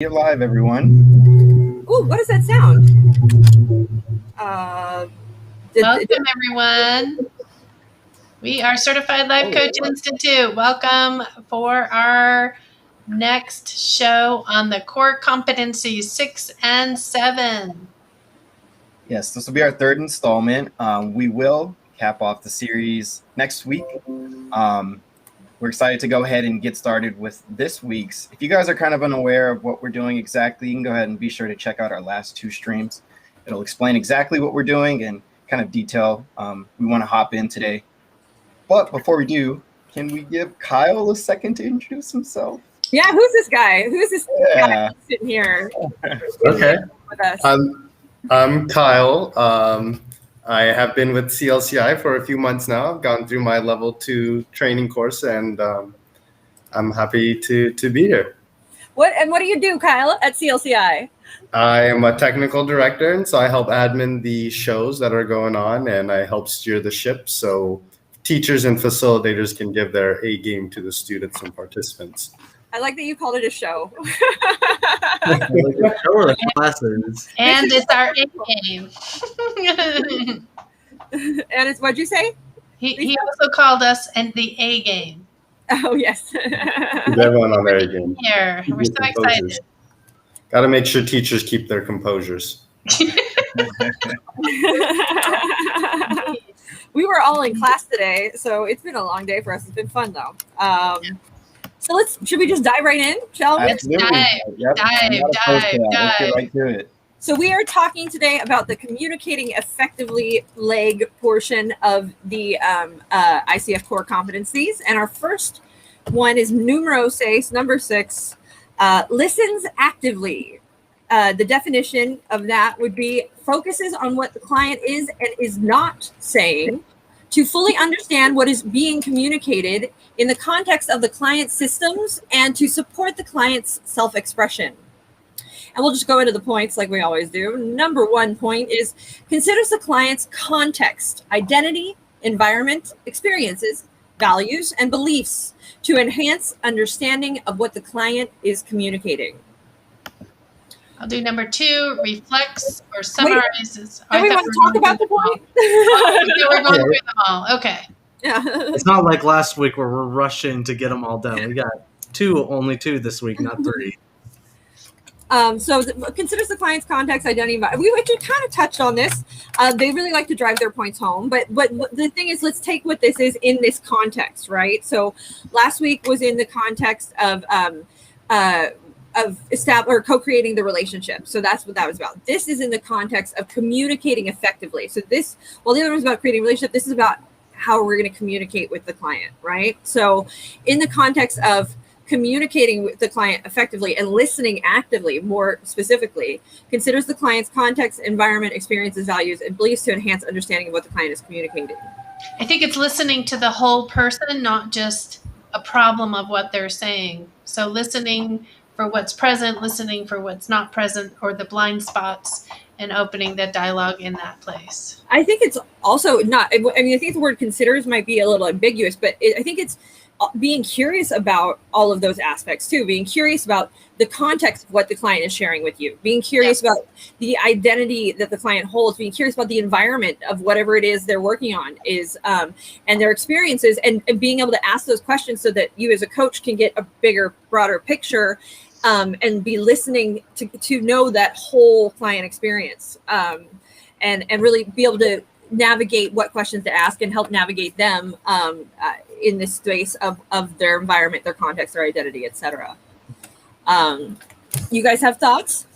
You're live, everyone. Ooh, what does that sound? Welcome, everyone. We are Certified Life Coach Institute. Welcome for our next show on the Core Competencies 6 and 7. Yes, this will be our third installment. We will cap off the series next week. We're excited to go ahead and get started with this week's. If you guys are kind of unaware of what we're doing exactly, you can go ahead and be sure to check out our last two streams. It'll explain exactly what we're doing and kind of detail we want to hop in today. But before we do, can we give Kyle a second to introduce himself? Yeah, who's this guy? Who's this guy sitting here? Okay. With us? I'm Kyle. I have been with CLCI for a few months now. I've gone through my level 2 training course, and I'm happy to be here. What do you do, Kyle, at CLCI? I am a technical director, and so I help admin the shows that are going on, and I help steer the ship so teachers and facilitators can give their A game to the students and participants. I like that you called it a show. Classes. And it's our A game. And it's, what'd you say? He also called us the A game. Oh, yes. Everyone on their A game. Here, we're so excited. Got to make sure teachers keep their composures. We were all in class today, so it's been a long day for us. It's been fun, though. So should we just dive right in, shall we? Let's dive. Let's get right to it. So we are talking today about the communicating effectively leg portion of the ICF Core Competencies. And our first one is number 6, listens actively. The definition of that would be focuses on what the client is and is not saying to fully understand what is being communicated in the context of the client's systems and to support the client's self-expression. And we'll just go into the points like we always do. Number 1 point is considers the client's context, identity, environment, experiences, values, and beliefs to enhance understanding of what the client is communicating. I'll do number 2, reflects or summarizes. Do we want to talk about the point? We're going through them all. Okay. Yeah. It's not like last week where we're rushing to get them all done. We got only two this week, not 3. So considers the client's context, identity. We kind of touched on this. They really like to drive their points home. But the thing is, let's take what this is in this context, right? So last week was in the context of co-creating the relationship. So that's what that was about. This is in the context of communicating effectively. So the other was about creating a relationship. This is about how we're going to communicate with the client, right? So in the context of communicating with the client effectively and listening actively, more specifically, considers the client's context, environment, experiences, values, and beliefs to enhance understanding of what the client is communicating. I think it's listening to the whole person, not just a problem of what they're saying. So listening for what's present, listening for what's not present, or the blind spots, and opening the dialogue in that place. I think it's also not, I think the word considers might be a little ambiguous, but I think it's being curious about all of those aspects too, being curious about the context of what the client is sharing with you, being curious about the identity that the client holds, being curious about the environment of whatever it is they're working on and their experiences, and being able to ask those questions so that you as a coach can get a bigger, broader picture and be listening to know that whole client experience and really be able to navigate what questions to ask and help navigate them in this space of their environment, their context, their identity, etc. You guys have thoughts?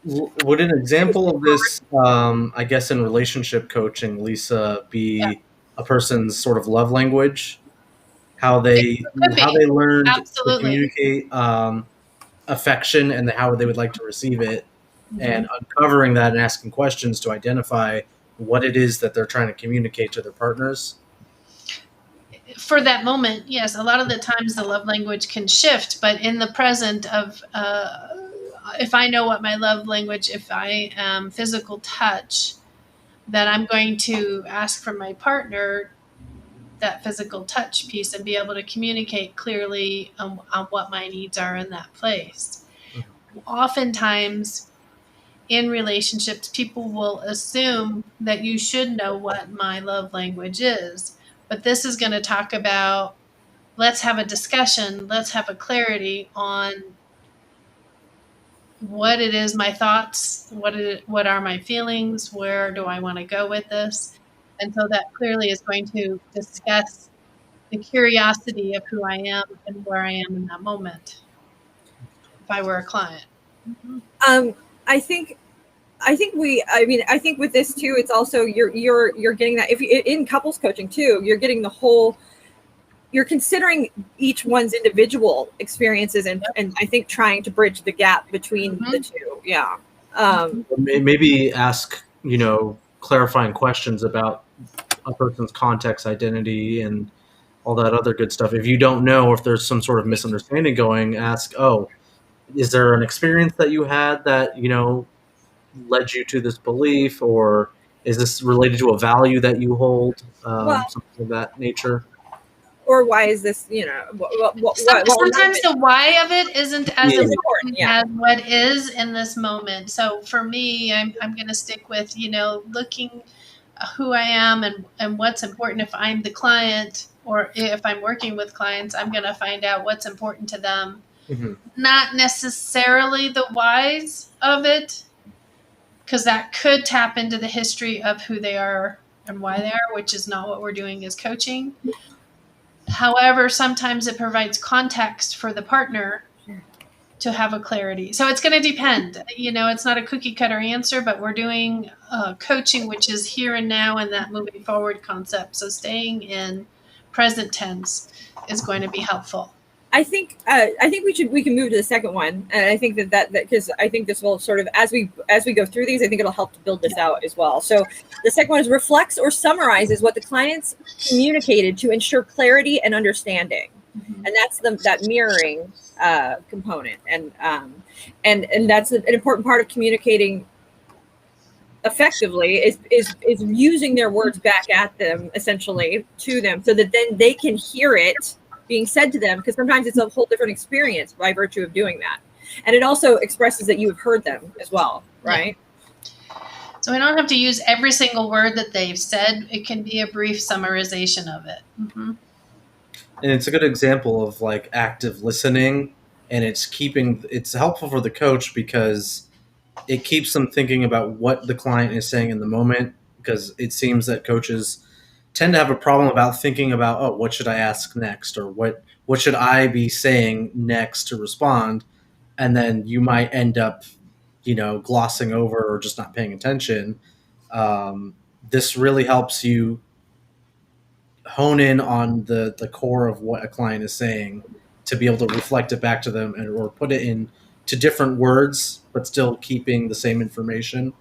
Would an example of this, I guess in relationship coaching, Lisa, be a person's sort of love language? How they learn to communicate affection and how they would like to receive it, and uncovering that and asking questions to identify what it is that they're trying to communicate to their partners. For that moment, yes, a lot of the times the love language can shift, but in the present of, if I know what my love language, if I am physical touch, then I'm going to ask from my partner that physical touch piece and be able to communicate clearly on what my needs are in that place. oftentimes in relationships, people will assume that you should know what my love language is. But this is going to talk about, let's have a discussion, let's have a clarity on what it is, my thoughts, what are my feelings, where do I want to go with this. And so that clearly is going to discuss the curiosity of who I am and where I am in that moment if I were a client. I think I think with this too, it's also you're getting that if you, in couples coaching too, you're getting the whole, you're considering each one's individual experiences and I think trying to bridge the gap between the two. Yeah. Maybe ask, clarifying questions about a person's context, identity, and all that other good stuff. If you don't know, if there's some sort of misunderstanding going, ask, is there an experience that you had that, led you to this belief, or is this related to a value that you hold, something of that nature? Or why is this, sometimes the why of it isn't as important Yeah. as what is in this moment. So for me, I'm going to stick with, looking who I am and what's important. If I'm the client or if I'm working with clients, I'm going to find out what's important to them. Mm-hmm. Not necessarily the whys of it, because that could tap into the history of who they are and why they are, which is not what we're doing as coaching. However, sometimes it provides context for the partner to have a clarity. So it's going to depend. It's not a cookie cutter answer, but we're doing coaching, which is here and now, and that moving forward concept. So staying in present tense is going to be helpful. I think we can move to the second one, and I think that because I think this will sort of as we go through these, I think it'll help to build this out as well. So the second one is reflects or summarizes what the clients communicated to ensure clarity and understanding, and that's that mirroring component, and that's an important part of communicating effectively is using their words back at them, essentially to them, so that then they can hear it being said to them, because sometimes it's a whole different experience by virtue of doing that. And it also expresses that you have heard them as well, right? Yeah. So we don't have to use every single word that they've said. It can be a brief summarization of it. Mm-hmm. And it's a good example of like active listening, and it's helpful for the coach because it keeps them thinking about what the client is saying in the moment, because it seems that coaches tend to have a problem about thinking about, what should I ask next, or what should I be saying next to respond, and then you might end up, glossing over or just not paying attention. This really helps you hone in on the core of what a client is saying to be able to reflect it back to them or put it in to different words, but still keeping the same information.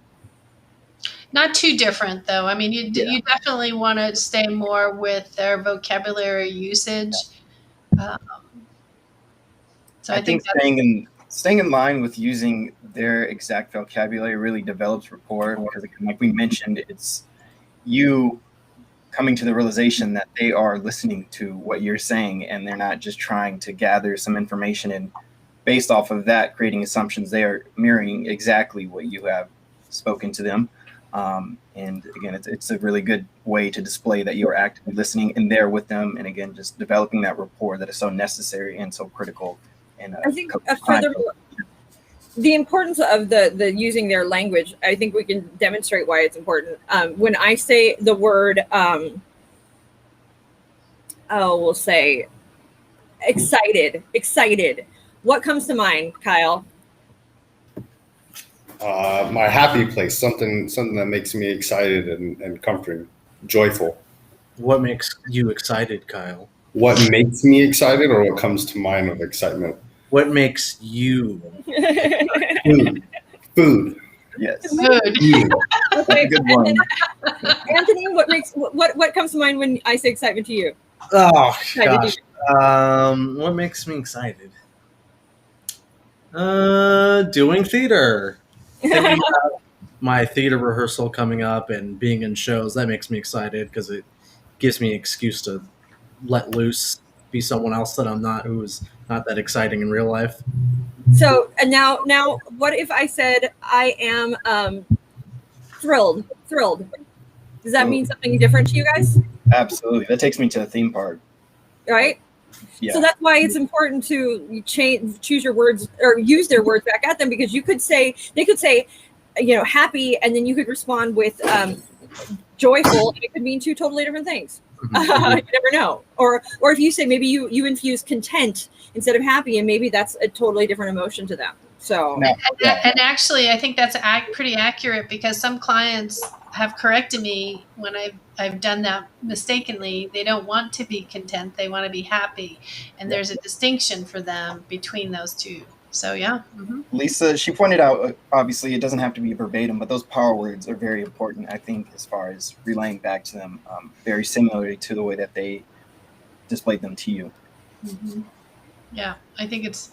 Not too different, though. I mean, you definitely want to stay more with their vocabulary usage. So I think staying in line with using their exact vocabulary really develops rapport, because like we mentioned, it's you coming to the realization that they are listening to what you're saying, and they're not just trying to gather some information and based off of that creating assumptions. They are mirroring exactly what you have spoken to them. And again, it's a really good way to display that you're actively listening and there with them, and again, just developing that rapport that is so necessary and so critical. And I think furthermore, the importance of the using their language, I think we can demonstrate why it's important. When I say the word, we'll say excited. What comes to mind, Kyle? My happy place, something that makes me excited and comforting, joyful. What makes you excited, Kyle? What makes me excited, or what comes to mind with excitement? What makes you? Food. Yes. Food. Okay. Good one. Anthony, what comes to mind when I say excitement to you? Oh gosh. What makes me excited? Doing theater. My theater rehearsal coming up and being in shows, that makes me excited because it gives me an excuse to let loose, be someone else that I'm not, who's not that exciting in real life. So, and now, what if I said I am thrilled? Does that mean something different to you guys? Absolutely. That takes me to the theme park. Right? Yeah. So that's why it's important to choose your words or use their words back at them, because they could say, happy, and then you could respond with joyful, and it could mean two totally different things. Mm-hmm. You never know. Or if you say maybe you infuse content instead of happy, and maybe that's a totally different emotion to them. So, and actually, I think that's pretty accurate, because some clients have corrected me when I've done that mistakenly. They don't want to be content; they want to be happy, and there's a distinction for them between those two. So, yeah. Mm-hmm. Lisa, she pointed out, obviously, it doesn't have to be verbatim, but those power words are very important, I think, as far as relaying back to them, very similarly to the way that they displayed them to you. Mm-hmm. Yeah, I think it's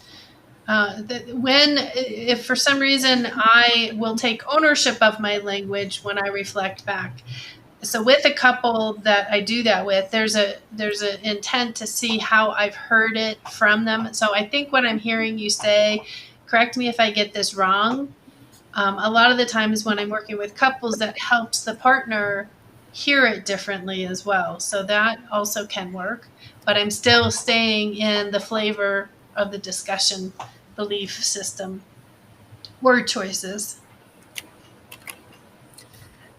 if for some reason I will take ownership of my language when I reflect back. So with a couple that I do that with, there's an intent to see how I've heard it from them. So I think what I'm hearing you say, correct me if I get this wrong, a lot of the times when I'm working with couples, that helps the partner hear it differently as well. So that also can work, but I'm still staying in the flavor of the discussion, belief system, word choices.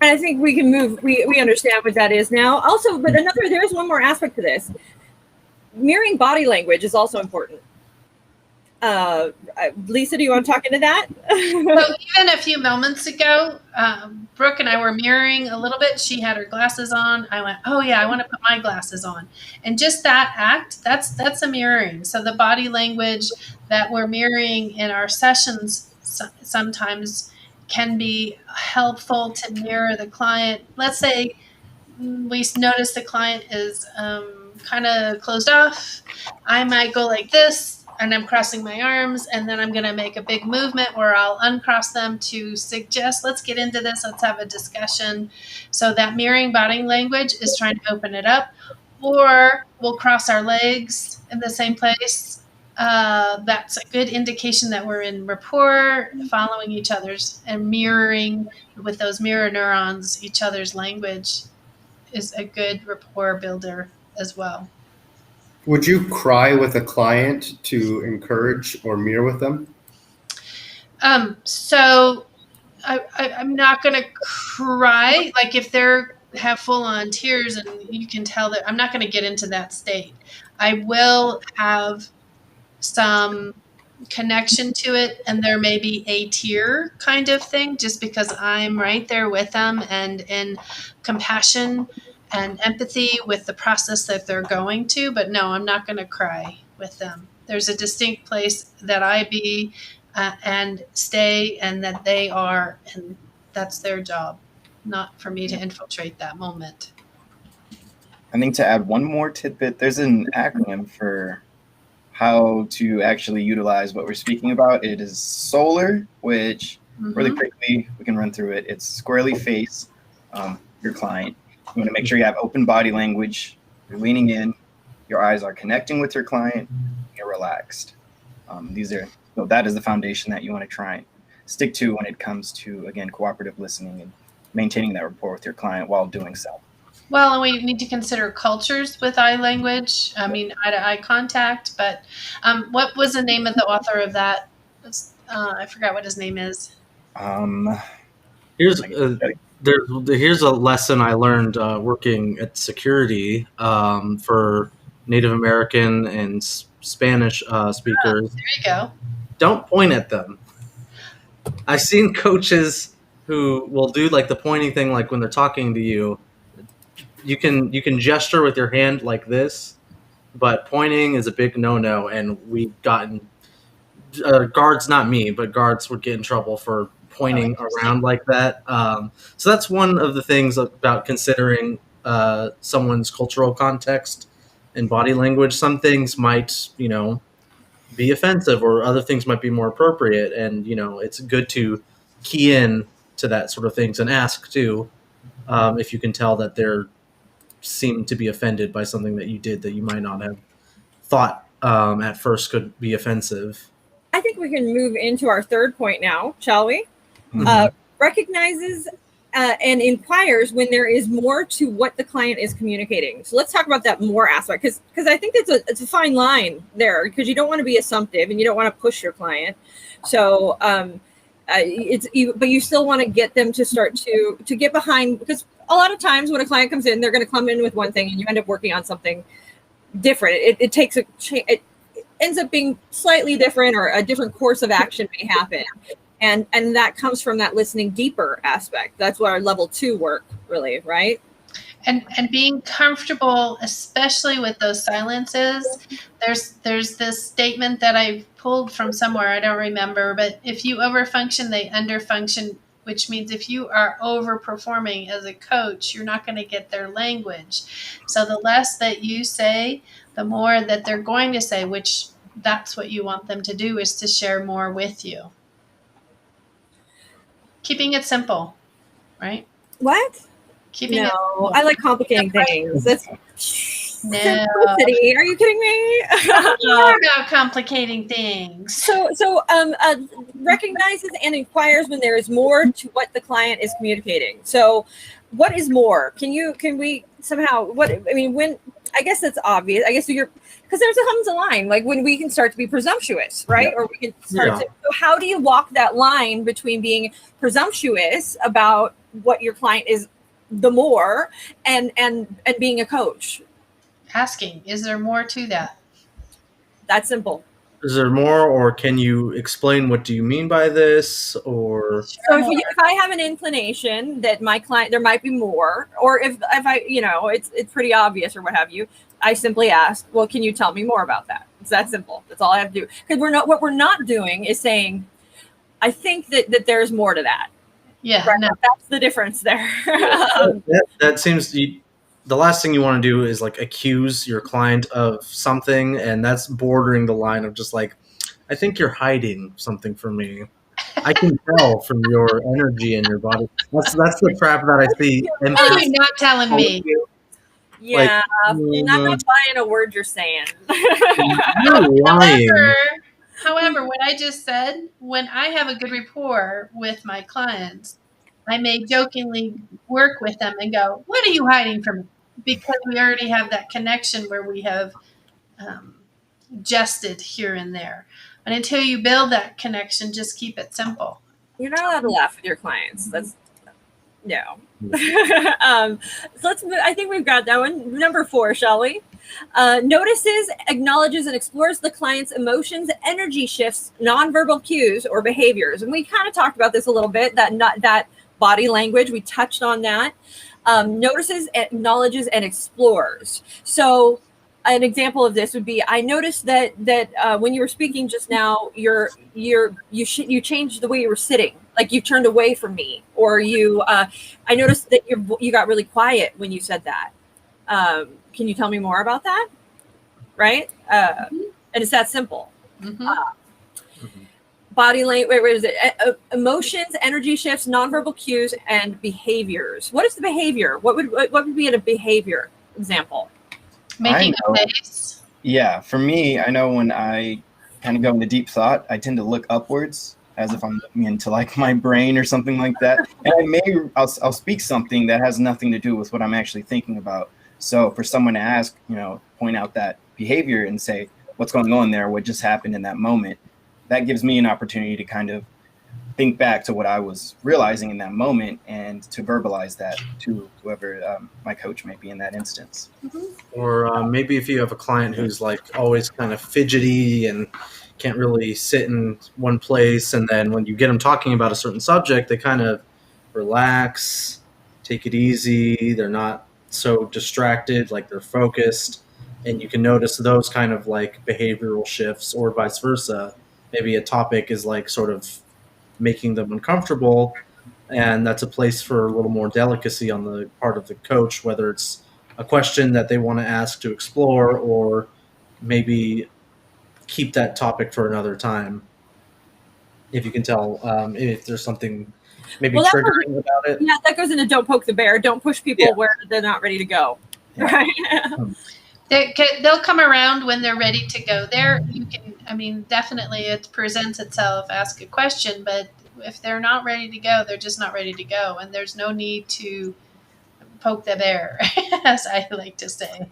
and I think we can move. We understand what that is now. Also, but there's one more aspect to this. Mirroring body language is also important. Lisa, do you want to talk into that? So even a few moments ago, Brooke and I were mirroring a little bit. She had her glasses on. I went, oh yeah, I want to put my glasses on. And just that act, that's a mirroring. So the body language that we're mirroring in our sessions sometimes can be helpful to mirror the client. Let's say we notice the client is kind of closed off. I might go like this, and I'm crossing my arms, and then I'm going to make a big movement where I'll uncross them to suggest, let's get into this, let's have a discussion. So that mirroring body language is trying to open it up. Or we'll cross our legs in the same place. That's a good indication that we're in rapport, following each other's, and mirroring with those mirror neurons each other's language is a good rapport builder as well. Would you cry with a client to encourage or mirror with them? So I'm not going to cry. Like if they're have full on tears and you can tell that, I'm not going to get into that state. I will have some connection to it, and there may be a tear kind of thing, just because I'm right there with them and in compassion and empathy with the process that they're going to. But no, I'm not going to cry with them. There's a distinct place that I be and stay, and that they are, and that's their job, not for me to infiltrate that moment. I think to add one more tidbit, there's an acronym for how to actually utilize what we're speaking about. It is SOLAR, which really quickly we can run through it. It's squarely face your client. You want to make sure you have open body language. You're leaning in. Your eyes are connecting with your client. You're relaxed. That is the foundation that you want to try and stick to when it comes to, again, cooperative listening and maintaining that rapport with your client while doing so. Well, and we need to consider cultures with eye language. I mean, eye-to-eye contact. But what was the name of the author of that? I forgot what his name is. Here's a lesson I learned working at security for Native American and Spanish speakers. There you go. Don't point at them. I've seen coaches who will do like the pointing thing, like when they're talking to you. You can gesture with your hand like this, but pointing is a big no-no. And we've gotten guards, not me, but guards would get in trouble for pointing around like that. So that's one of the things about considering someone's cultural context and body language. Some things might, be offensive, or other things might be more appropriate. And, it's good to key in to that sort of things and ask too, if you can tell that they're seem to be offended by something that you did that you might not have thought at first could be offensive. I think we can move into our third point now, shall we? Mhm. Recognizes and inquires when there is more to what the client is communicating. So let's talk about that more aspect, because I think it's a fine line there, because you don't want to be assumptive and you don't want to push your client. So but you still want to get them to start to get behind, because a lot of times when a client comes in, they're going to come in with one thing and you end up working on something different. It takes it ends up being slightly different, or a different course of action may happen. And that comes from that listening deeper aspect. That's what our level 2 work really, right? And being comfortable, especially with those silences. There's this statement that I pulled from somewhere, I don't remember, but if you overfunction, they underfunction, which means if you are overperforming as a coach, you're not going to get their language. So the less that you say, the more that they're going to say, which that's what you want them to do, is to share more with you. Keeping it simple, right? What? Keeping it No, I like complicating things. That's No. simplicity. Are you kidding me? More about complicating things. So recognizes and inquires when there is more to what the client is communicating. So what is more? Can we somehow, when, I guess that's obvious. I guess because comes a line, like when we can start to be presumptuous, right? Yeah. Or we can start to, so how do you walk that line between being presumptuous about what your client is, the more, and being a coach? Asking, is there more to that? That's simple. Is there more, or can you explain what do you mean by this? Or so if I have an inclination that my client, there might be more, or if I, it's pretty obvious or what have you, I simply ask, well, can you tell me more about that? It's that simple. That's all I have to do. Because what we're not doing is saying, I think that there's more to that. Yeah, right? No. That's the difference there. that seems the last thing you want to do is like accuse your client of something, and that's bordering the line of just like, I think you're hiding something from me. I can tell from your energy and your body. That's the trap that I see. Oh, you're not telling me. Yeah, I'm not buying a word you're saying. You're lying. However, what I just said, when I have a good rapport with my clients, I may jokingly work with them and go, what are you hiding from me? Because we already have that connection where we have jested here and there. But until you build that connection, just keep it simple. You're not allowed to laugh with your clients. That's no. So I think we've got that one. Number 4, shall we? Notices, acknowledges, and explores the client's emotions, energy shifts, nonverbal cues, or behaviors. And we kind of talked about this a little bit, that body language. We touched on that. Notices, acknowledges, and explores. So an example of this would be, I noticed that when you were speaking just now, you changed the way you were sitting, like you turned away from me, or I noticed that you got really quiet when you said that. Can you tell me more about that? Right? And it's that simple. Mm-hmm. Body language, where is it? Emotions, energy shifts, nonverbal cues, and behaviors. What is the behavior? What would be a behavior example? Making a face. Yeah, for me, I know when I kind of go into deep thought, I tend to look upwards as if I'm looking into like my brain or something like that. And I'll speak something that has nothing to do with what I'm actually thinking about. So for someone to ask, point out that behavior and say, what's going on there? What just happened in that moment? That gives me an opportunity to kind of think back to what I was realizing in that moment and to verbalize that to whoever my coach may be in that instance. Mm-hmm. Or maybe if you have a client who's like always kind of fidgety and can't really sit in one place, and then when you get them talking about a certain subject, they kind of relax, take it easy, they're not so distracted, like they're focused, and you can notice those kind of like behavioral shifts, or vice versa. Maybe a topic is like sort of making them uncomfortable, and that's a place for a little more delicacy on the part of the coach, whether it's a question that they want to ask to explore, or maybe keep that topic for another time. If you can tell if there's something maybe triggering about it. Yeah, that goes into don't poke the bear. Don't push people where they're not ready to go. Yeah. Right? They'll come around when they're ready to go there. You can, I mean, definitely it presents itself, ask a question, but if they're not ready to go, they're just not ready to go. And there's no need to poke the bear, as I like to say.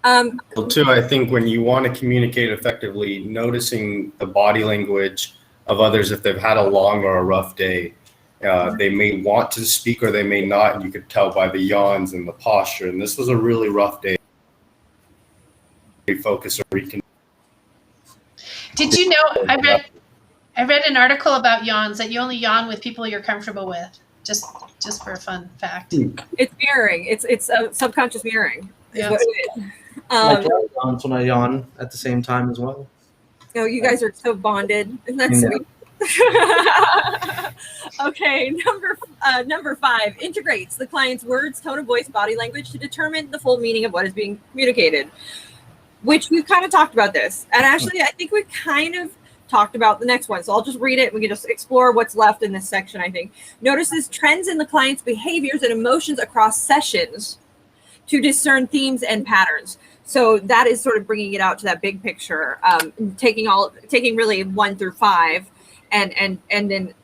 Well, too, I think when you want to communicate effectively, noticing the body language of others, if they've had a long or a rough day, they may want to speak or they may not. And you could tell by the yawns and the posture. And this was a really rough day. Focus or reconnect. Did you know, I read an article about yawns, that you only yawn with people you're comfortable with. Just for a fun fact. It's mirroring. It's a subconscious mirroring. Yeah. Like yawns when I yawn at the same time as well. Oh, you guys are so bonded. Isn't that sweet? Okay, number 5 integrates the client's words, tone of voice, body language to determine the full meaning of what is being communicated, which we've kind of talked about this. And actually, I think we kind of talked about the next one. So I'll just read it. We can just explore what's left in this section, I think. Notices trends in the client's behaviors and emotions across sessions to discern themes and patterns. So that is sort of bringing it out to that big picture, taking really 1 through 5 and then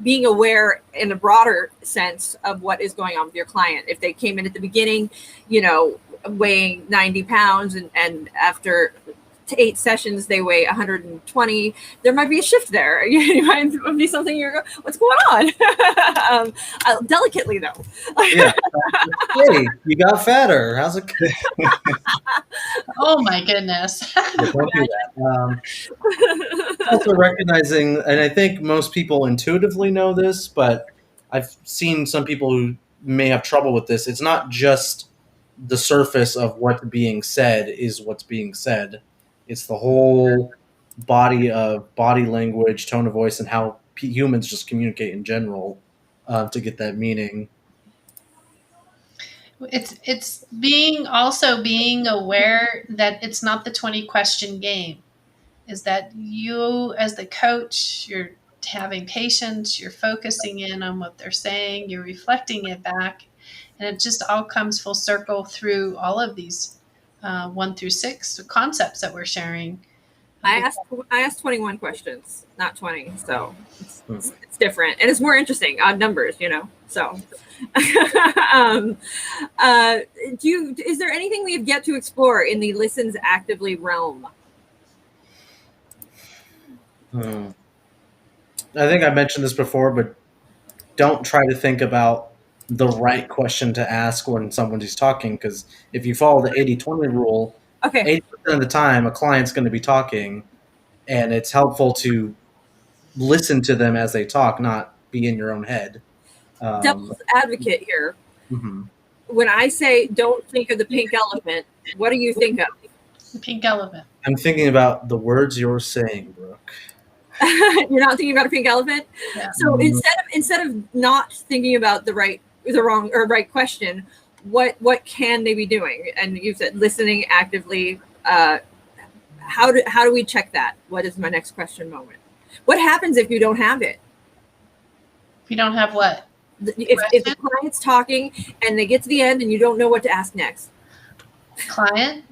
being aware in a broader sense of what is going on with your client. If they came in at the beginning, weighing 90 pounds and after 8 sessions they weigh 120, there might be a shift there. It might be something you're, what's going on? Delicately though. Yeah. Hey, you got fatter. How's it? Oh my goodness. Don't do that. Also recognizing, and I think most people intuitively know this, but I've seen some people who may have trouble with this. It's not just the surface of what's being said is what's being said. It's the whole body of body language, tone of voice, and how humans just communicate in general to get that meaning. It's being aware that it's not the 20 question game. Is that you as the coach, you're having patience, you're focusing in on what they're saying, you're reflecting it back, and it just all comes full circle through all of these 1 through 6 concepts that we're sharing. I asked 21 questions, not 20, so it's different and it's more interesting. Odd numbers, So, is there anything we have yet to explore in the listens actively realm? I think I mentioned this before, but don't try to think about the right question to ask when somebody's talking, because if you follow the 80-20 rule, 80% of the time a client's going to be talking, and it's helpful to listen to them as they talk, not be in your own head. Devil's advocate here. Mm-hmm. When I say don't think of the pink elephant, what do you think of? The pink elephant. I'm thinking about the words you're saying, Brooke. You're not thinking about a pink elephant? Yeah. So instead of not thinking about the right question, what can they be doing? And you said listening actively. How do we check that? What is my next question moment? What happens if you don't have it? If you don't have what? If the client's talking and they get to the end and you don't know what to ask next. Client,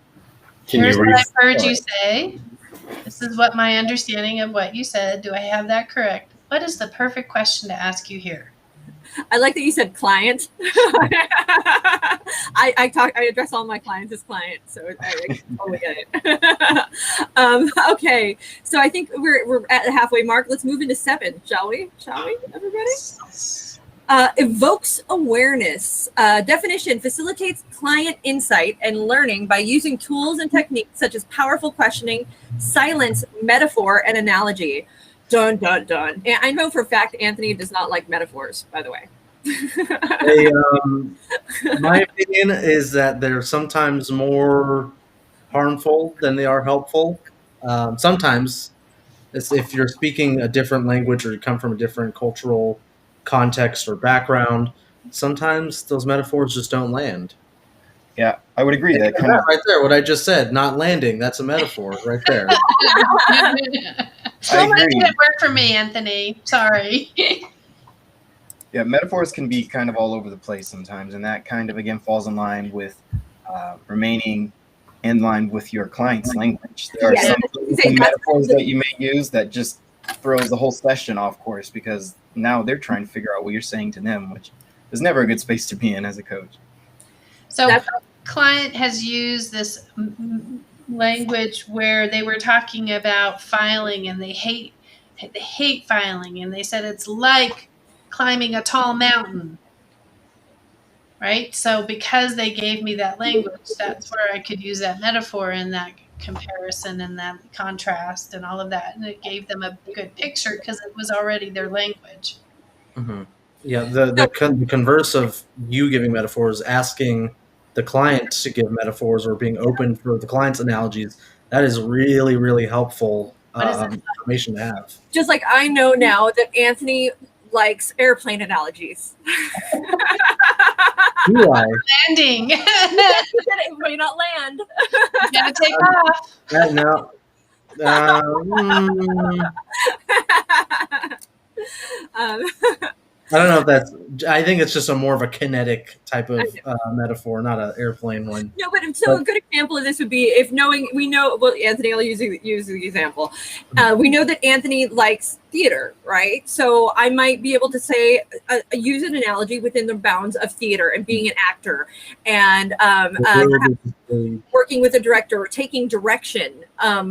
here's what I've heard you say. This is what my understanding of what you said. Do I have that correct? What is the perfect question to ask you here? I like that you said client. I address all my clients as clients, so I totally get it. Okay, so I think we're at the halfway mark. Let's move into 7, shall we? Everybody? Evokes awareness. Definition: facilitates client insight and learning by using tools and techniques such as powerful questioning, silence, metaphor, and analogy. Dun, dun, dun. And I know for a fact Anthony does not like metaphors, by the way. My opinion is that they're sometimes more harmful than they are helpful. Sometimes, if you're speaking a different language or you come from a different cultural context or background, sometimes those metaphors just don't land. Yeah, I would agree. That kind of right there, what I just said, not landing, that's a metaphor right there. So much didn't work for me, Anthony. Sorry. Yeah, metaphors can be kind of all over the place sometimes, and that kind of, again, falls in line with remaining in line with your client's language. There are Yeah, some metaphors that you may use that just throws the whole session off course, because now they're trying to figure out what you're saying to them, which is never a good space to be in as a coach. So client has used this language where they were talking about filing, and they hate filing, and they said it's like climbing a tall mountain. Right? So because they gave me that language, that's where I could use that metaphor and that comparison and that contrast and all of that. And it gave them a good picture because it was already their language. Mm-hmm. Yeah, the converse of you giving metaphors, asking the client to give metaphors, or being open for the client's analogies, that is really, really helpful information to have. Just like I know now that Anthony likes airplane analogies. Do I? Landing. It may not land. You gotta take off. No. I don't know if that's. I think it's just a more of a kinetic type of metaphor, not an airplane one. No, but a good example of this would be we know. Well, Anthony, I'll use the example. We know that Anthony likes theater, right? So I might be able to say use an analogy within the bounds of theater and being an actor, and working with a director or taking direction,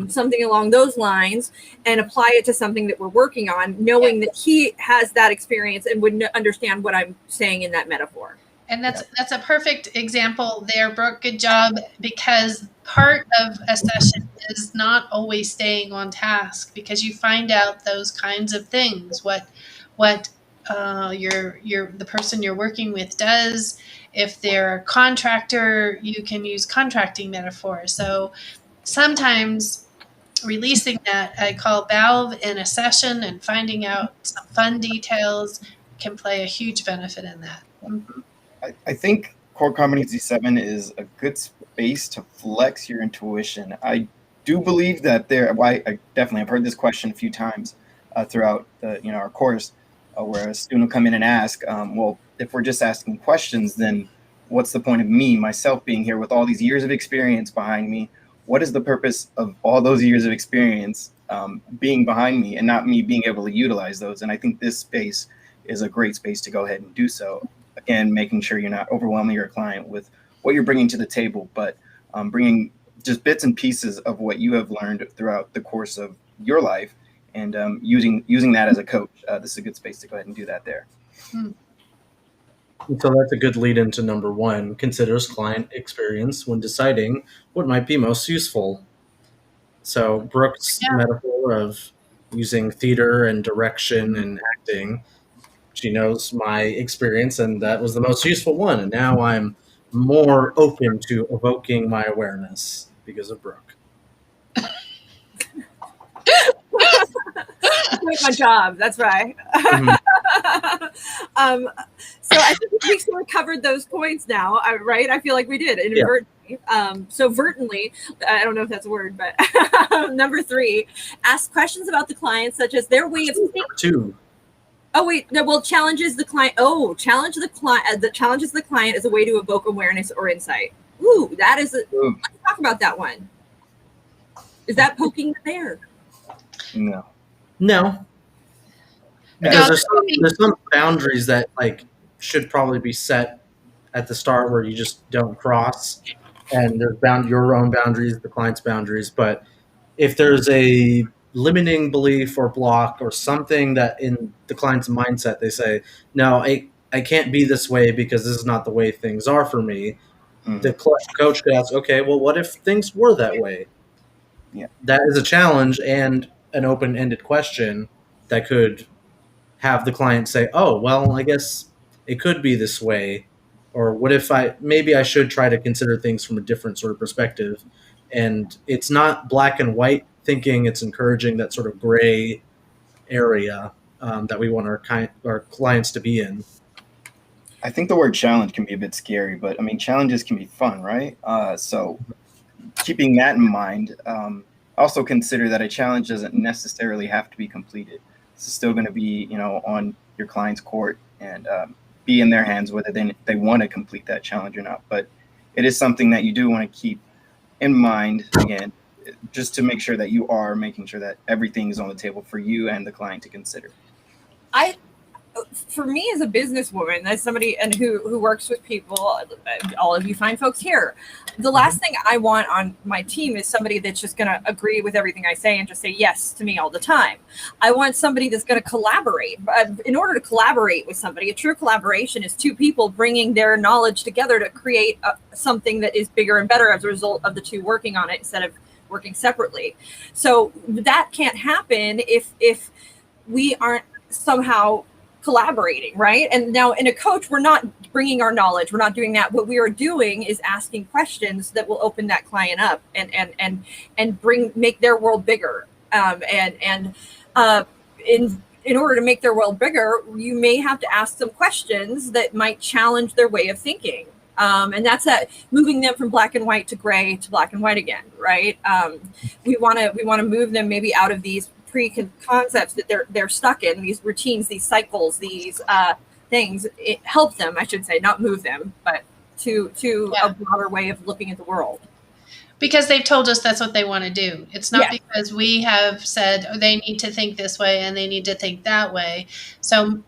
something along those lines, and apply it to something that we're working on, knowing that he has that experience and would understand what I'm saying in that metaphor. And that's a perfect example there, Brooke. Good job, because part of a session is not always staying on task, because you find out those kinds of things, what the person you're working with does. If they're a contractor, you can use contracting metaphors. So sometimes releasing that I call valve in a session and finding out some fun details can play a huge benefit in that. I think Core Competency 7 is a good space to flex your intuition. I do believe that I definitely have heard this question a few times throughout our course, where a student will come in and ask, well, if we're just asking questions, then what's the point of myself being here with all these years of experience behind me? What is the purpose of all those years of experience being behind me and not me being able to utilize those? And I think this space is a great space to go ahead and do so. Again, making sure you're not overwhelming your client with what you're bringing to the table, but bringing just bits and pieces of what you have learned throughout the course of your life, and using that as a coach. This is a good space to go ahead and do that there. So that's a good lead into number 1. Considers client experience when deciding what might be most useful. So Brooke's metaphor of using theater and direction and acting, she knows my experience, and that was the most useful one. And now I'm more open to evoking my awareness because of Brooke. Doing my job. That's right. So I think we sort of covered those points now, right? I feel like we did inadvertently. So vertently, I don't know if that's a word, but number 3, ask questions about the client, such as their way of thinking. Number 2. Oh wait, no, well, challenges the client. Oh, challenges the client as a way to evoke awareness or insight. Ooh, that is. Let's talk about that one. Is that poking the bear? No. Because there's some boundaries that should probably be set at the start where you just don't cross, and there's your own boundaries, the client's boundaries. But if there's a limiting belief or block or something that in the client's mindset they say, no, I can't be this way because this is not the way things are for me, the coach could ask, okay, well, what if things were that way? Yeah, that is a challenge and an open-ended question that could have the client say, oh, well, I guess it could be this way. Or what if maybe I should try to consider things from a different sort of perspective. And it's not black and white thinking, it's encouraging that sort of gray area that we want our clients to be in. I think the word challenge can be a bit scary, but I mean, challenges can be fun, right? So keeping that in mind, also consider that a challenge doesn't necessarily have to be completed. It's still going to be, on your client's court and be in their hands whether they want to complete that challenge or not. But it is something that you do want to keep in mind, again, just to make sure that you are making sure that everything is on the table for you and the client to consider. For me as a businesswoman, as somebody and who works with people, all of you fine folks here, the last thing I want on my team is somebody that's just going to agree with everything I say and just say yes to me all the time. I want somebody that's going to collaborate. In order to collaborate with somebody, a true collaboration is two people bringing their knowledge together to create something that is bigger and better as a result of the two working on it instead of working separately. So that can't happen if we aren't somehow collaborating, right? And now in a coach, we're not bringing our knowledge. We're not doing that. What we are doing is asking questions that will open that client up and make their world bigger. In order to make their world bigger, you may have to ask them questions that might challenge their way of thinking. And that's that moving them from black and white to gray to black and white again, right? We want to move them maybe out of these preconcepts that they're stuck in, these routines, these cycles, these things. It helps them, I should say, not move them, but to a broader way of looking at the world. Because they've told us that's what they want to do. It's not because we have said they need to think this way and they need to think that way. So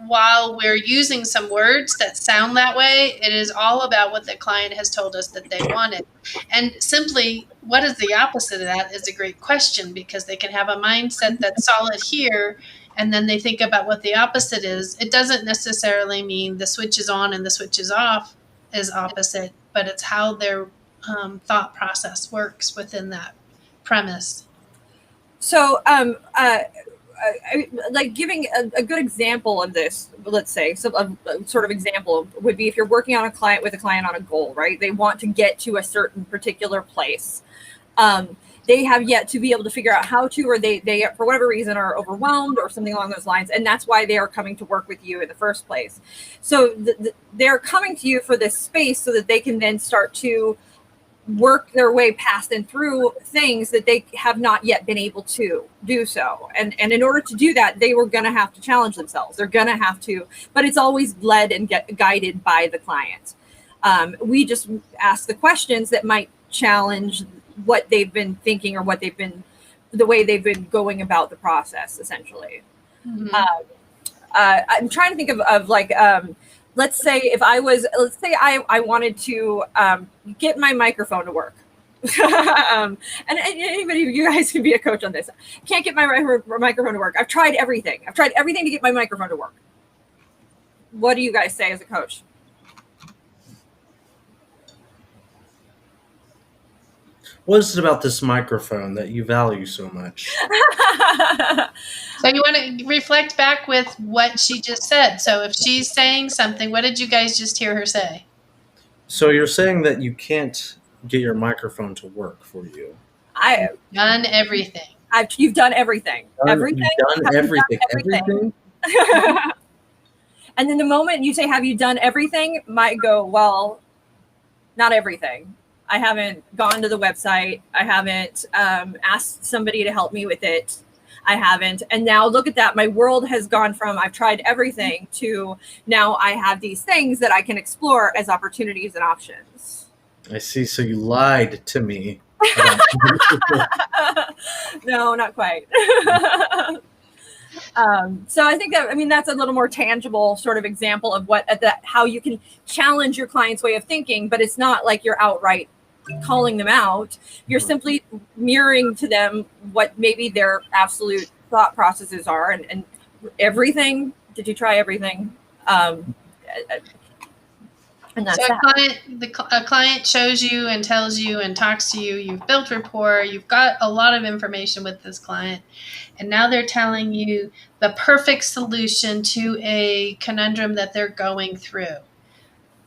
while we're using some words that sound that way, it is all about what the client has told us that they wanted. And simply, what is the opposite of that is a great question, because they can have a mindset that's solid here, and then they think about what the opposite is. It doesn't necessarily mean the switch is on and the switch is off is opposite, but it's how their thought process works within that premise. So, like giving a good example of this, let's say, so a sort of example would be if you're working on a client with a client on a goal, right? They want to get to a certain particular place. They have yet to be able to figure out how to, or they for whatever reason are overwhelmed or something along those lines. And that's why they are coming to work with you in the first place. So they're coming to you for this space so that they can then start to work their way past and through things that they have not yet been able to do so. And in order to do that, they were going to have to challenge themselves. They're going to have to, but it's always led and guided by the client. We just ask the questions that might challenge what they've been thinking or the way they've been going about the process, essentially. Mm-hmm. I'm trying to think of like, let's say I wanted to get my microphone to work. And anybody, you guys can be a coach on this. Can't get my microphone to work. I've tried everything. I've tried everything to get my microphone to work. What do you guys say as a coach? What is it about this microphone that you value so much? So you want to reflect back with what she just said. So if she's saying something, what did you guys just hear her say? So you're saying that you can't get your microphone to work for you. I've done everything. You've done everything. Everything? You've done everything. Everything? And then the moment you say, have you done everything? Might go, well, not everything. I haven't gone to the website. I haven't asked somebody to help me with it. I haven't. And now look at that. My world has gone from I've tried everything to now I have these things that I can explore as opportunities and options. I see. So you lied to me. No, not quite. So I think that's a little more tangible sort of example of how you can challenge your client's way of thinking, but it's not like you're outright calling them out. You're simply mirroring to them what maybe their absolute thought processes are. And everything, did you try everything? And that's so a client shows you and tells you and talks to you. You've built rapport. You've got a lot of information with this client. And now they're telling you the perfect solution to a conundrum that they're going through.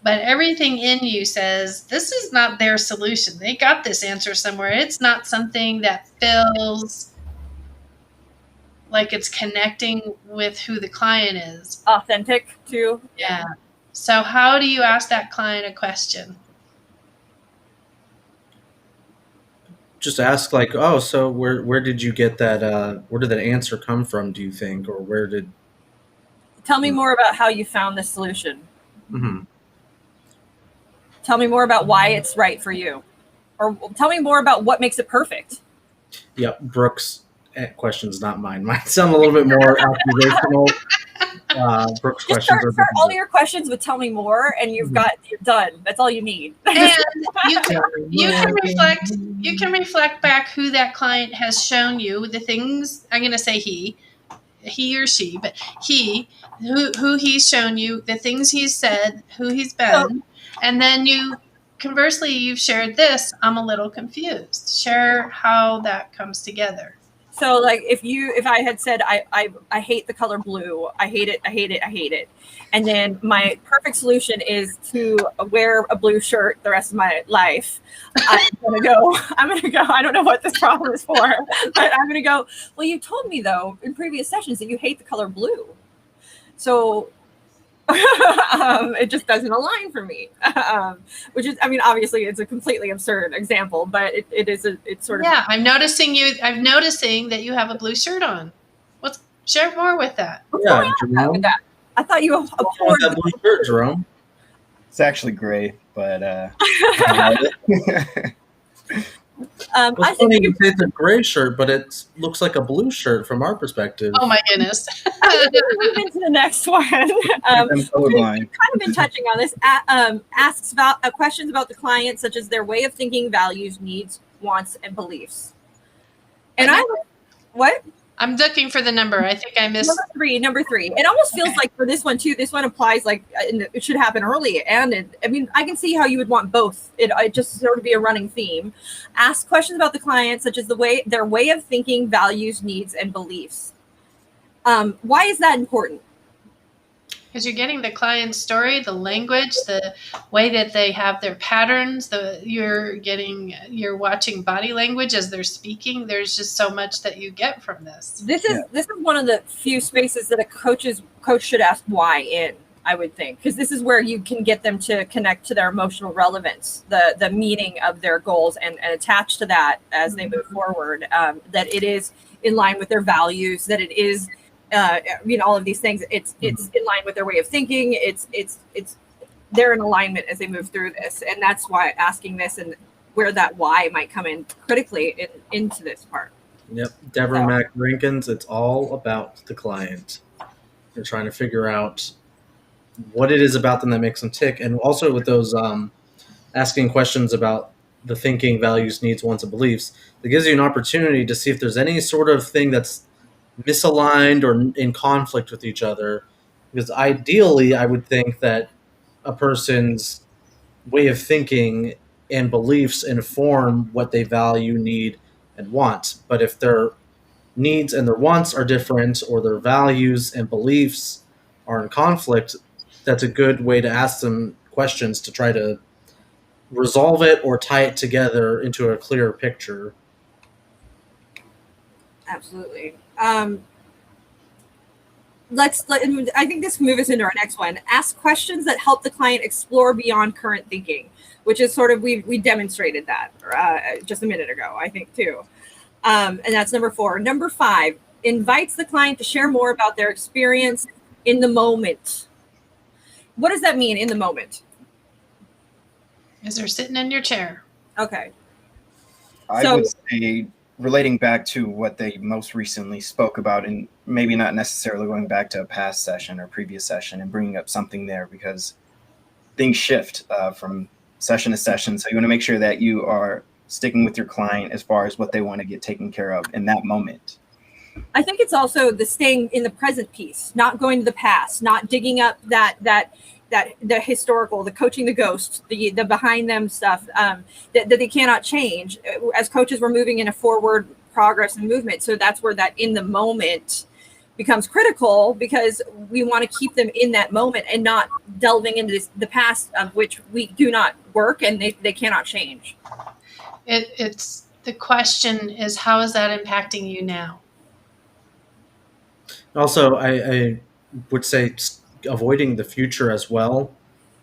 But everything in you says, this is not their solution. They got this answer somewhere. It's not something that feels like it's connecting with who the client is. Authentic too. Yeah. So how do you ask that client a question? Just ask like, oh, so where did you get that? Where did that answer come from, do you think? Or where did... Tell me more about how you found this solution. Mm-hmm. Tell me more about why it's right for you. or tell me more about what makes it perfect. Yep, Brooks' question's not mine. Mine sound a little bit more accusational. Brooks' Just questions start all your questions with "tell me more," and you're done. That's all you need. And you can reflect. You can reflect back who that client has shown you the things. I'm going to say he or she, but who he's shown you, the things he's said, who he's been, and then conversely, you've shared this. I'm a little confused. Share how that comes together. So like if I had said I hate the color blue, I hate it, and then my perfect solution is to wear a blue shirt the rest of my life, I'm gonna go, I don't know what this problem is for, but I'm gonna go, well, you told me though in previous sessions that you hate the color blue, so it just doesn't align for me, which is, I mean, obviously it's a completely absurd example, but it's sort of. Yeah, I'm noticing that you have a blue shirt on. Let's share more with that. Yeah, Jerome. I thought you abhorred that blue shirt, Jerome. It's actually gray, but I think it's a gray shirt, but it looks like a blue shirt from our perspective. Oh my goodness! Move into the next one. We've kind of been touching on this. Asks about questions about the client, such as their way of thinking, values, needs, wants, and beliefs. And what? I'm looking for the number. I think I missed number three. It almost feels like for this one too. This one applies like it should happen early, and I mean I can see how you would want both. It just sort of be a running theme. Ask questions about the client, such as their way of thinking, values, needs, and beliefs. Why is that important? Because you're getting the client's story, the language, the way that they have their patterns. You're watching body language as they're speaking. There's just so much that you get from this. This is one of the few spaces that a coach should ask why in, I would think, because this is where you can get them to connect to their emotional relevance, the meaning of their goals, and attach to that as they move forward. That it is in line with their values. That it is. All of these things, it's in line with their way of thinking. It's they're in alignment as they move through this, and that's why asking this and where that why might come in critically into this part. Yep, Deborah Mack Rankins. It's all about the client. They're trying to figure out what it is about them that makes them tick, and also with those asking questions about the thinking, values, needs, wants, and beliefs. It gives you an opportunity to see if there's any sort of thing that's misaligned or in conflict with each other, because ideally I would think that a person's way of thinking and beliefs inform what they value, need, and want. But if their needs and their wants are different, or their values and beliefs are in conflict, that's a good way to ask them questions to try to resolve it or tie it together into a clearer picture. Absolutely. I think this can move us into our next one. Ask questions that help the client explore beyond current thinking, which is sort of, we demonstrated that just a minute ago, I think too. And that's number 4. Number 5, invites the client to share more about their experience in the moment. What does that mean, in the moment? As they're sitting in your chair. Okay. I would say, relating back to what they most recently spoke about, and maybe not necessarily going back to a past session or previous session and bringing up something there, because things shift from session to session. So you want to make sure that you are sticking with your client as far as what they want to get taken care of in that moment. I think it's also the staying in the present piece, not going to the past, not digging up that the historical, the coaching the ghost, the behind them stuff that they cannot change. As coaches, we're moving in a forward progress and movement. So that's where that in the moment becomes critical, because we want to keep them in that moment and not delving into the past, of which we do not work and they cannot change. It's the question is, how is that impacting you now? Also, I would say avoiding the future as well,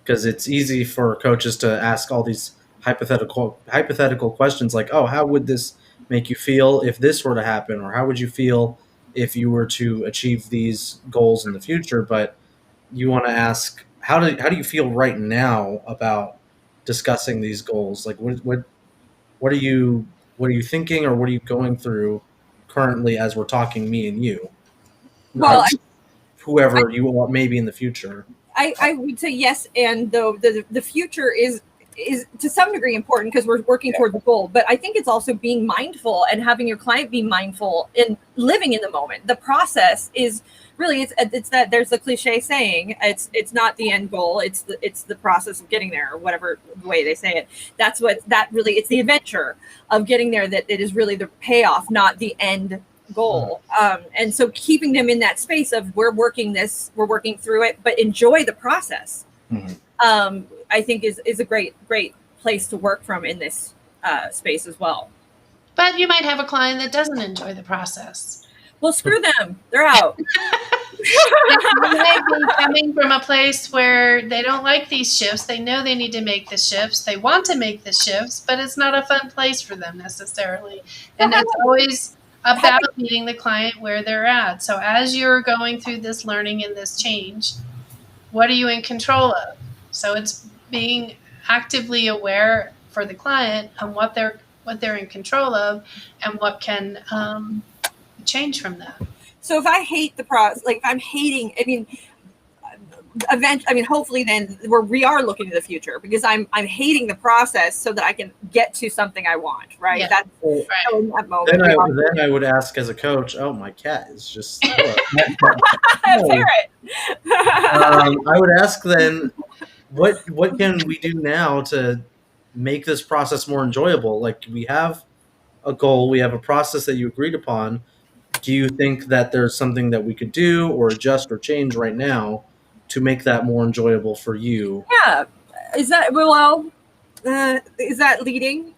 because it's easy for coaches to ask all these hypothetical questions like, oh, how would this make you feel if this were to happen, or how would you feel if you were to achieve these goals in the future? But you want to ask, how do you feel right now about discussing these goals? Like, what what are you thinking, or what are you going through currently as we're talking, me and you, Well, not whoever you are maybe in the future? I would say yes, and though the future is to some degree important because we're working towards a goal, but I think it's also being mindful and having your client be mindful in living in the moment. The process is really it's that there's the cliche saying it's not the end goal, it's the process of getting there, or whatever way they say it. That's what that really, it's the adventure of getting there that it is really the payoff, not the end goal. And so keeping them in that space of we're working through it, but enjoy the process. I think is a great place to work from in this space as well. But you might have a client that doesn't enjoy the process. Well, screw them, they're out. They may be coming from a place where they don't like these shifts. They know they need to make the shifts. They want to make the shifts, but it's not a fun place for them necessarily. And it's always about meeting the client where they're at. So as you're going through this learning and this change, what are you in control of? So it's being actively aware for the client on what they're in control of and what can change from that. So if I hate the process, like if I'm hating, hopefully then we are looking to the future because I'm hating the process so that I can get to something I want, right? Yeah. That's right. So in that moment. Then I would ask as a coach, oh, my cat is just Parrot. I would ask then, what can we do now to make this process more enjoyable? Like, we have a goal, we have a process that you agreed upon. Do you think that there's something that we could do or adjust or change right now to make that more enjoyable for you? Yeah. Is that leading,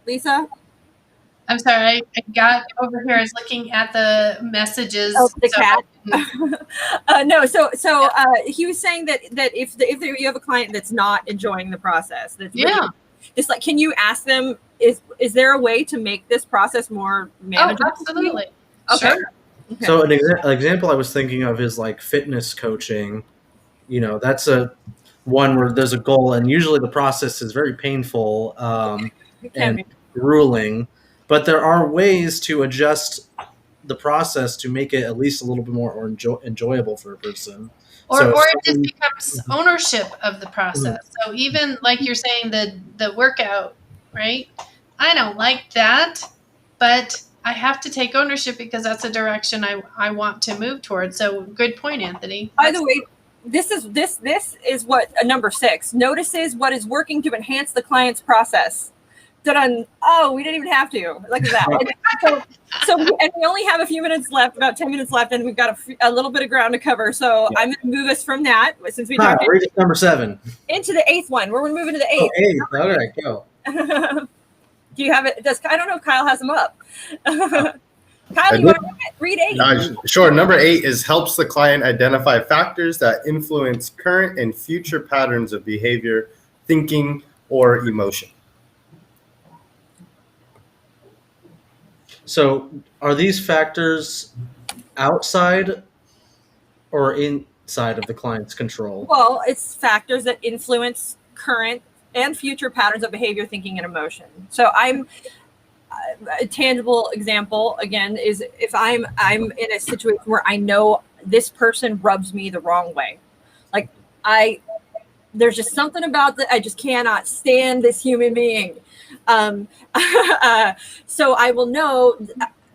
Lisa? I'm sorry, I got over here. I was looking at the messages. Oh, the cat. No, so he was saying that if you have a client that's not enjoying the process, that's really, just like, can you ask them, is there a way to make this process more manageable? Oh, absolutely. Okay. Sure. Okay. So an example I was thinking of is like fitness coaching. That's a one where there's a goal, and usually the process is very painful and grueling. But there are ways to adjust the process to make it at least a little bit more enjoyable for a person. Or it just becomes ownership of the process. So even like you're saying, the workout, right? I don't like that, but I have to take ownership because that's a direction I want to move towards. So good point, Anthony. By the way, this is what number 6 notices what is working to enhance the client's process. Done. Oh, we didn't even have to. Look at that. And we only have a few minutes left, about 10 minutes left, and we've got a little bit of ground to cover. So I'm going to move us from that, since we talked number 7 into the 8th one. We're moving to the 8th. Oh, 8th. All right, go. Do you have it? I don't know if Kyle has them up. Kyle, you want to read 8? Sure. Number 8 is helps the client identify factors that influence current and future patterns of behavior, thinking, or emotion. So are these factors outside or inside of the client's control? Well, it's factors that influence current and future patterns of behavior, thinking, and emotion. So a tangible example, again, is if I'm in a situation where I know this person rubs me the wrong way. Like there's just something about that. I just cannot stand this human being. So I will know,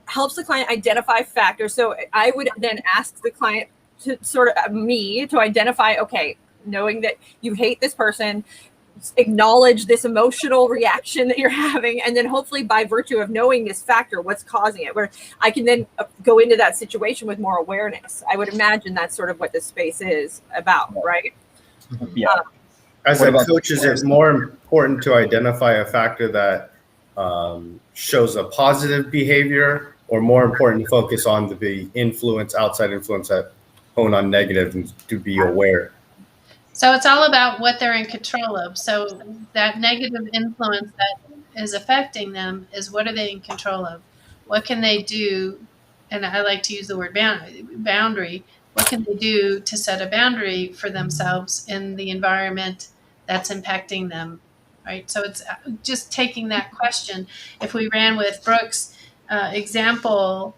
helps the client identify factors. So I would then ask the client to to identify, okay, knowing that you hate this person, acknowledge this emotional reaction that you're having, and then hopefully by virtue of knowing this factor, what's causing it, where I can then go into that situation with more awareness. I would imagine that's sort of what this space is about, right? Yeah. As a coach, is it more important to identify a factor that shows a positive behavior, or more important to focus on the outside influence that hone on negative and to be aware? So it's all about what they're in control of. So that negative influence that is affecting them is, what are they in control of? What can they do? And I like to use the word boundary. What can they do to set a boundary for themselves in the environment that's impacting them right? So it's just taking that question. If we ran with Brooke's example,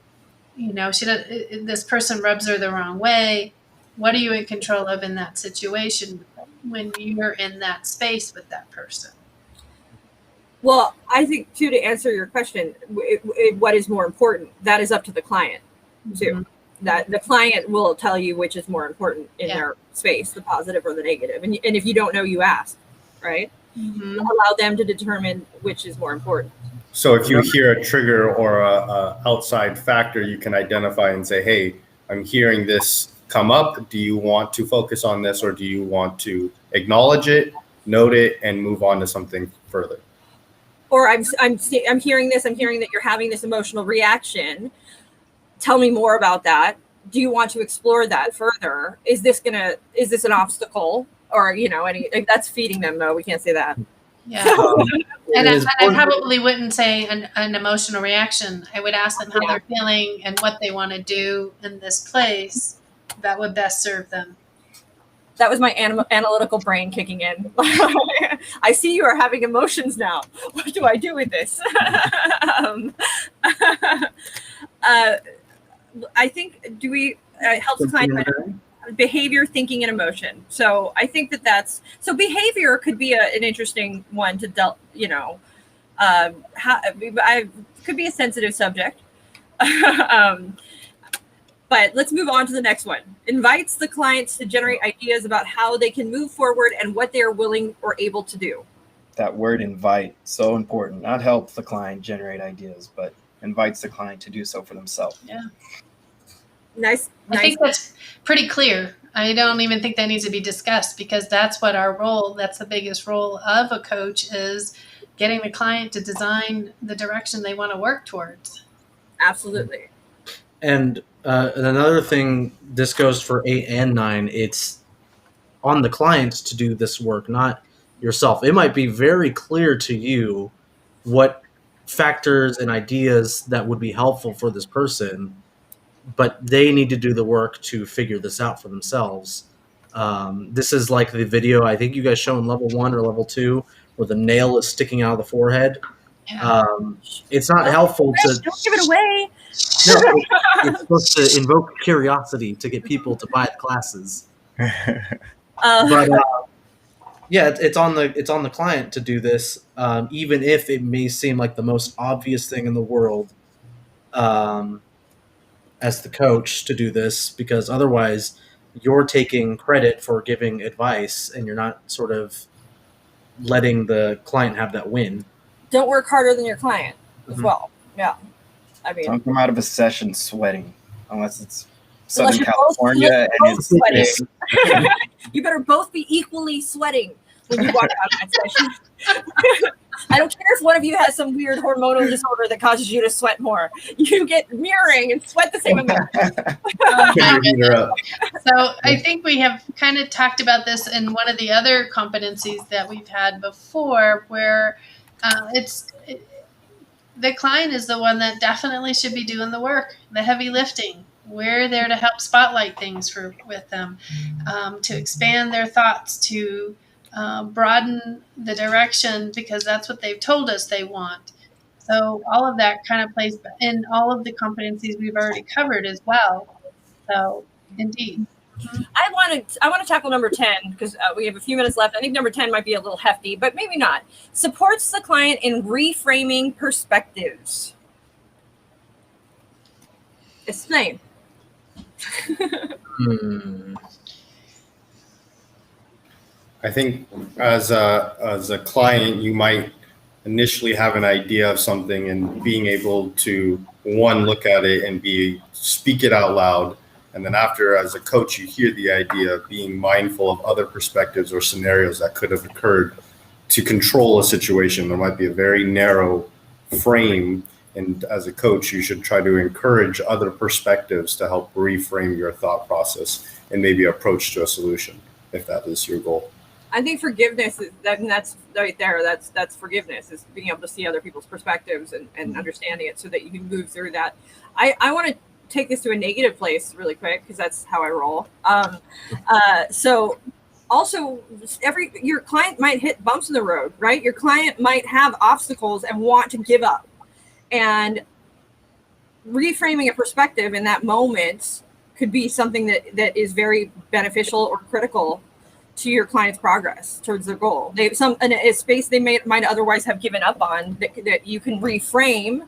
this person rubs her the wrong way. What are you in control of in that situation when you're in that space with that person? Well, I think too, to answer your question, what is more important, that is up to the client too. Mm-hmm. That the client will tell you which is more important in their space, the positive or the negative. And if you don't know, you ask, right? Mm-hmm. Allow them to determine which is more important. So if you hear a trigger or a outside factor, you can identify and say, hey, I'm hearing this come up. Do you want to focus on this, or do you want to acknowledge it, note it, and move on to something further? Or I'm hearing this. I'm hearing that you're having this emotional reaction. Tell me more about that. Do you want to explore that further? Is this an obstacle? Or, that's feeding them, though. We can't say that. Yeah. And I probably wouldn't say an emotional reaction. I would ask them how they're feeling and what they want to do in this place that would best serve them. That was my analytical brain kicking in. I see you are having emotions now. What do I do with this? I think, helps the client behavior, thinking, and emotion. So I think so behavior could be an interesting one to could be a sensitive subject. But let's move on to the next one. Invites the clients to generate ideas about how they can move forward and what they are willing or able to do. That word invite, so important. Not help the client generate ideas, but invites the client to do so for themselves. Yeah. Nice. I think that's pretty clear. I don't even think that needs to be discussed, because that's what that's the biggest role of a coach, is getting the client to design the direction they want to work towards. Absolutely. And another thing, this goes for 8 and 9, it's on the clients to do this work, not yourself. It might be very clear to you what factors and ideas that would be helpful for this person, but they need to do the work to figure this out for themselves. This is like the video I think you guys show in level 1 or level 2 where the nail is sticking out of the forehead. Yeah. It's not helpful to... Don't give it away! No, it's supposed to invoke curiosity to get people to buy the classes. But it's on the client to do this, even if it may seem like the most obvious thing in the world, as the coach to do this, because otherwise you're taking credit for giving advice and you're not sort of letting the client have that win. Don't work harder than your client as well. Yeah. I mean, don't come out of a session sweating unless it's Southern California and it's sweating. You better both be equally sweating when you walk out of that session. I don't care if one of you has some weird hormonal disorder that causes you to sweat more. You get mirroring and sweat the same amount. So I think we have kind of talked about this in one of the other competencies that we've had before, where the client is the one that definitely should be doing the work, the heavy lifting. We're there to help spotlight things with them, to expand their thoughts, to broaden the direction, because that's what they've told us they want. So all of that kind of plays in all of the competencies we've already covered as well. So indeed. I want to tackle number 10 because we have a few minutes left. I think number 10 might be a little hefty, but maybe not. Supports the client in reframing perspectives. Explain. I think as a client, you might initially have an idea of something, and being able to, one, look at it and speak it out loud. And then after, as a coach, you hear the idea, being mindful of other perspectives or scenarios that could have occurred to control a situation. There might be a very narrow frame. And as a coach, you should try to encourage other perspectives to help reframe your thought process and maybe approach to a solution, if that is your goal. I think forgiveness that's right there. That's forgiveness, is being able to see other people's perspectives and understanding it so that you can move through that. I want to take this to a negative place really quick because that's how I roll. So also, your client might hit bumps in the road, right? Your client might have obstacles and want to give up. And reframing a perspective in that moment could be something that is very beneficial or critical to your client's progress towards their goal. In a space they might otherwise have given up on, that you can reframe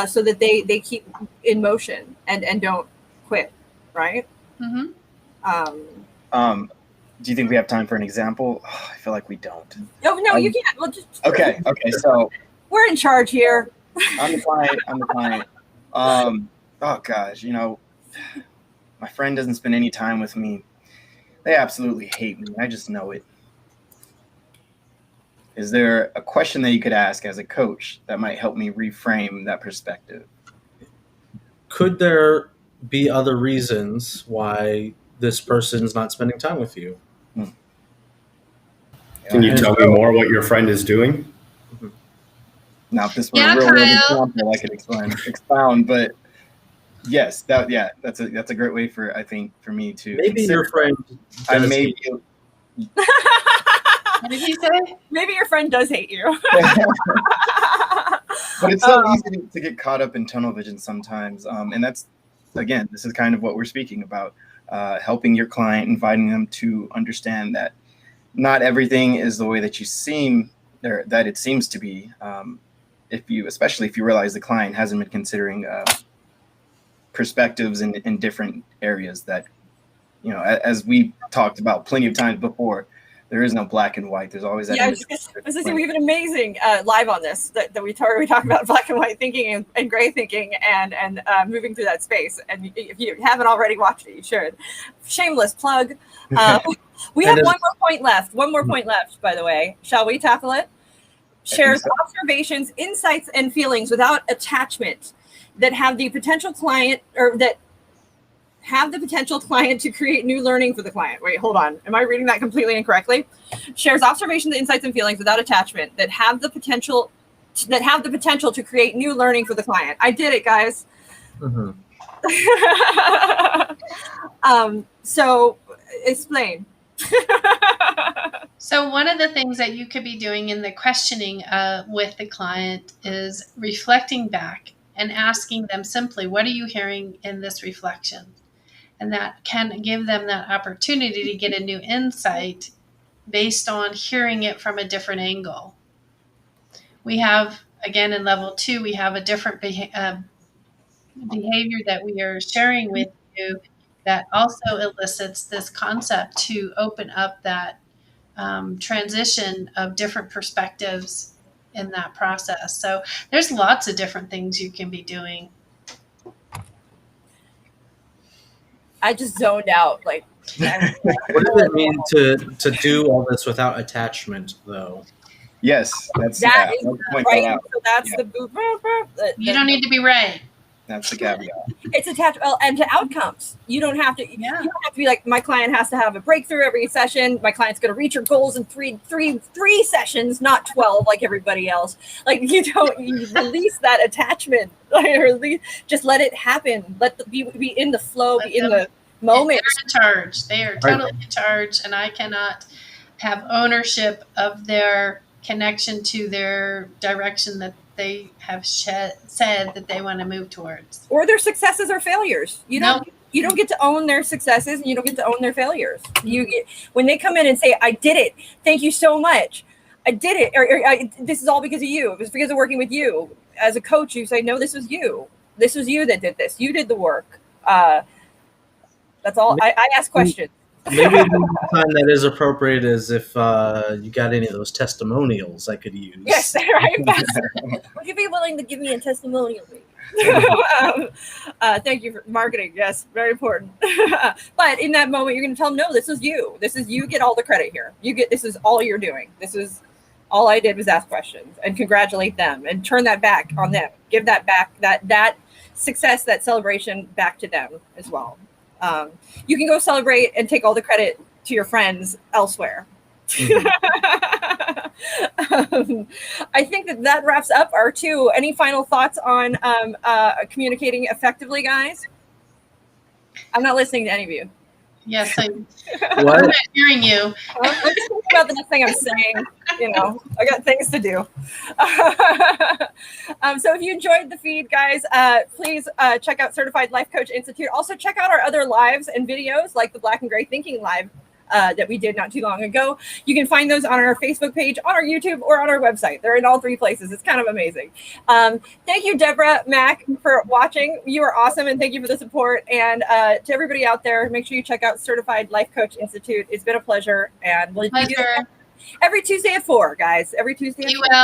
so that they keep in motion and don't quit, right? Mm-hmm. Do you think we have time for an example? Oh, I feel like we don't. No, you can't. Well, Okay. So we're in charge here. I'm the client. Oh gosh, my friend doesn't spend any time with me. They absolutely hate me. I just know it. Is there a question that you could ask as a coach that might help me reframe that perspective? Could there be other reasons why this person's not spending time with you? Can you tell me more what your friend is doing? Now, if this were a real world example, I could expound, but yes, that's a great way for me to maybe your friend. I may. What did he say? Maybe your friend does hate you. But it's so easy to get caught up in tunnel vision sometimes, and that's, again, this is kind of what we're speaking about, helping your client, inviting them to understand that not everything is the way that you seem, or that it seems to be. Especially if you realize the client hasn't been considering perspectives in different areas that, as we talked about plenty of times before, there is no black and white. There's always that. Yeah, we have an amazing live on this that we talk about black and white thinking and gray thinking and moving through that space. And if you haven't already watched it, you should. Shameless plug. We have one more point left. One more point left, by the way. Shall we tackle it? Shares observations, insights, and feelings without attachment that have the potential client to create new learning for the client. Wait, hold on. Am I reading that completely incorrectly? Shares observations, insights, and feelings without attachment that have the potential to create new learning for the client. I did it, guys. Mm-hmm. So explain. So one of the things that you could be doing in the questioning with the client is reflecting back and asking them simply, what are you hearing in this reflection? And that can give them that opportunity to get a new insight based on hearing it from a different angle. We have, again, in level 2, we have a different behavior that we are sharing with you that also elicits this concept to open up that transition of different perspectives in that process. So there's lots of different things you can be doing. I just zoned out. Like, what does it mean to do all this without attachment, though? Yes, that is right. So that's the. You don't need to be right. That's the caveat. It's attached and to outcomes. You don't have to. Yeah. You don't have to be like, my client has to have a breakthrough every session. My client's going to reach her goals in three sessions, not 12 like everybody else. Like, you release that attachment. Just let it happen. Be in the flow. Be in the moment. They're in charge. They are totally in charge, and I cannot have ownership of their connection to their direction that they have said that they want to move towards, or their successes or failures. You don't get to own their successes, and you don't get to own their failures. When they come in and say, I did it, thank you so much, I did it, or this is all because of you, it was because of working with you. As a coach, you say, no, this was you that did this, you did the work. That's all. I ask questions. Maybe the time that is appropriate is if you got any of those testimonials I could use. Yes, right. Would you be willing to give me a testimonial? Thank you for marketing. Yes, very important. But in that moment, you're going to tell them, no, this is you. This is you. Get all the credit here. This is all you're doing. This is all I did was ask questions and congratulate them and turn that back on them. Give that back, that success, that celebration back to them as well. You can go celebrate and take all the credit to your friends elsewhere. Mm-hmm. I think that wraps up our 2. Any final thoughts on communicating effectively, guys? I'm not listening to any of you. Yes, I'm What? not hearing you. I'm just thinking about the next thing I'm saying. I got things to do. So if you enjoyed the feed, guys, please check out Certified Life Coach Institute. Also check out our other lives and videos like the Black and Gray Thinking Live that we did not too long ago. You can find those on our Facebook page, on our YouTube, or on our website. They're in all three places. It's kind of amazing. Thank you, Deborah Mack, for watching. You are awesome, and thank you for the support. And to everybody out there, make sure you check out Certified Life Coach Institute. It's been a pleasure, and we'll do this every Tuesday at 4, guys. Every Tuesday at 4.